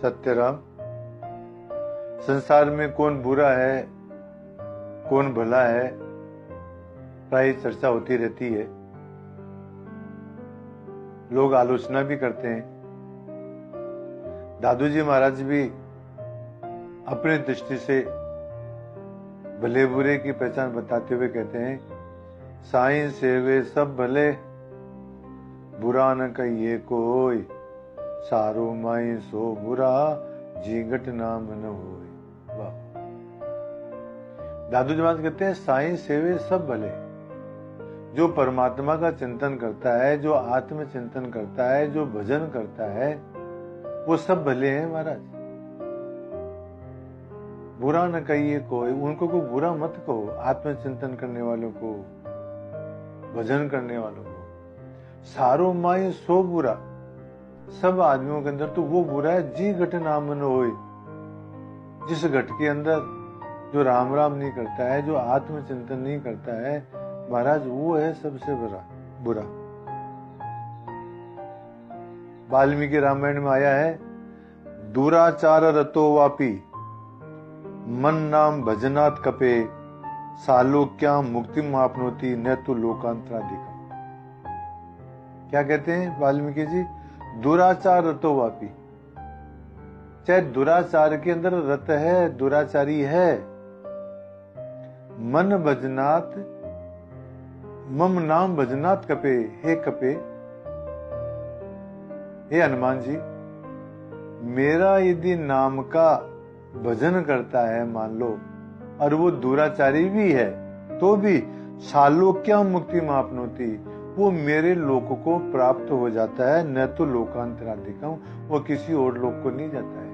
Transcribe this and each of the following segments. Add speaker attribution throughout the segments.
Speaker 1: सत्यराम, संसार में कौन बुरा है कौन भला है प्राय चर्चा होती रहती है। लोग आलोचना भी करते हैं। दादू जी महाराज भी अपनी दृष्टि से भले बुरे की पहचान बताते हुए कहते हैं, साईं सेवे सब भले, बुरा न कहिए कोई, सारो माई सो बुरा, जीगट नाम न होय। वाह। दादू जी महाराज कहते हैं, साईं सेवे सब भले। जो परमात्मा का चिंतन करता है, जो आत्म चिंतन करता है, जो भजन करता है, वो सब भले हैं महाराज। बुरा न कहिए कोई, उनको कोई बुरा मत कहो। आत्मचिंतन करने वालों को, भजन करने वालों को। सारो माई सो बुरा, सब आदमियों के अंदर तो वो बुरा है, जी घट नाम न होए। जिस घट के अंदर जो राम राम नहीं करता है, जो आत्मचिंतन नहीं करता है महाराज, वो है सबसे बुरा। वाल्मीकि रामायण में आया है, दुराचार रतो वापी, मन नाम भजनात् कपे, सालोक्या मुक्ति मापनोति न तो लोकांतराधिकम। क्या कहते हैं वाल्मीकि जी? दुराचार रतो वापी, चाहे दुराचार के अंदर रत है, दुराचारी है, मन भजनात्, मम नाम भजनात् कपे, हे कपे, हे हनुमान जी, मेरा यदि नाम का भजन करता है मान लो, और वो दुराचारी भी है, तो भी सालोक्या मुक्ति मापनोति, वो मेरे लोक को प्राप्त हो जाता है, न तो लोकांतराधिकम, वो किसी और लोक को नहीं जाता है।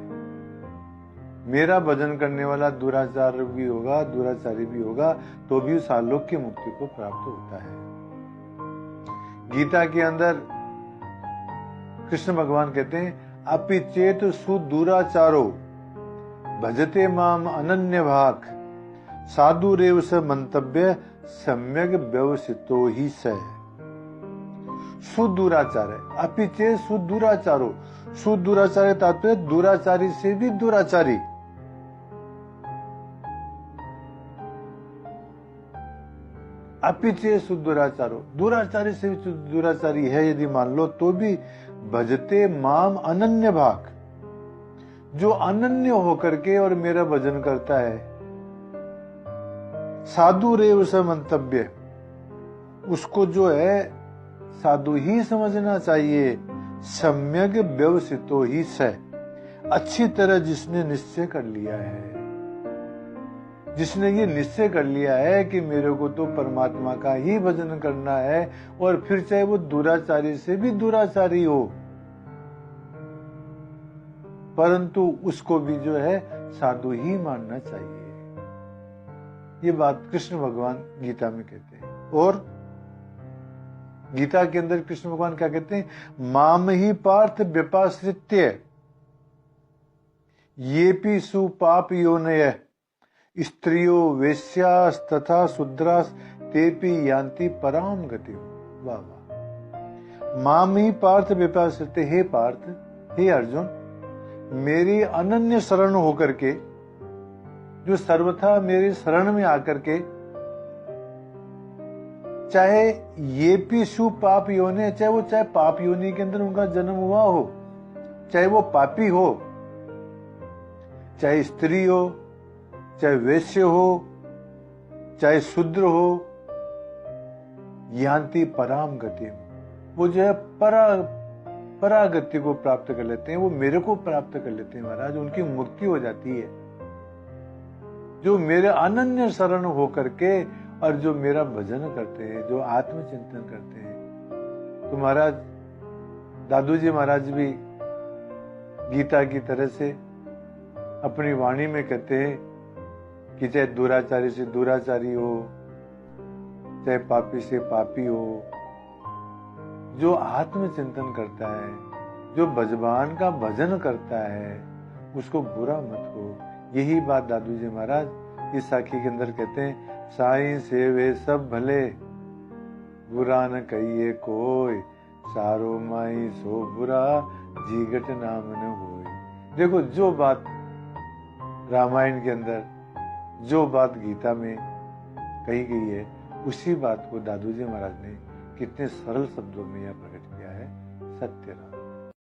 Speaker 1: मेरा भजन करने वाला दुराचार भी होगा, दुराचारी भी होगा, तो भी सालोक्य मुक्ति को प्राप्त होता है। गीता के अंदर कृष्ण भगवान कहते हैं, अपि चेत सुदुराचारो भजते माम अनन्य भाग, साधु रेव स मंतव्य सम्यक व्यवसितो ही स। सुदुराचार है, अपि चेत सुदुराचारो, सुदुराचार तात्पर्य दुराचारी से भी दुराचारी। अपि चेत सुदुराचारो, दुराचारी से भी दुराचारी है यदि मान लो, तो भी भजते माम अनन्य भाग, जो अनन्य होकर के और मेरा भजन करता है, साधु रेव स मंतव्य, उसको जो है साधु ही समझना चाहिए, सम्यक व्यवसितो ही स, अच्छी तरह जिसने निश्चय कर लिया है, जिसने ये निश्चय कर लिया है कि मेरे को तो परमात्मा का ही भजन करना है, और फिर चाहे वो दुराचारी से भी दुराचारी हो, परंतु उसको भी जो है साधु ही मानना चाहिए। ये बात कृष्ण भगवान गीता में कहते हैं। और गीता के अंदर कृष्ण भगवान क्या कहते हैं? माम ही पार्थ व्यपाश्रित्य येपि सुपाप योनय, स्त्रियो वेश्यास तथा शूद्रास तेपि यान्ति पराम गति। वाह वाह। माम ही पार्थ व्यपाश्रित्य, हे पार्थ, हे अर्जुन, मेरी अनन्य शरण होकर के, जो सर्वथा मेरी शरण में आकर के, चाहे ये भी सु पाप योनि, चाहे वो चाहे पाप योनि के अंदर उनका जन्म हुआ हो, चाहे वो पापी हो, चाहे स्त्री हो, चाहे वैश्य हो, चाहे शूद्र हो, यान्ति पराम गति, वो जो है परागति को प्राप्त कर लेते हैं, वो मेरे को प्राप्त कर लेते हैं महाराज, उनकी मुक्ति हो जाती है। जो मेरे अनन्य शरण होकर के और जो मेरा भजन करते हैं, जो आत्मचिंतन करते हैं। तो महाराज दादू जी महाराज भी गीता की तरह से अपनी वाणी में कहते हैं कि चाहे दुराचारी से दुराचारी हो, चाहे पापी से पापी हो, जो आत्मचिंतन करता है, जो भगवान का भजन करता है, उसको बुरा मत हो। यही बात दादू जी महाराज इस साखी के अंदर कहते हैं, साईं सेवे सब भले, बुरा न कहिए कोई, सारो माई सो बुरा, जीगट नाम न होय। देखो, जो बात रामायण के अंदर, जो बात गीता में कही गई है, उसी बात को दादू जी महाराज ने कितने सरल शब्दों में यह प्रकट किया है। सत्य राम।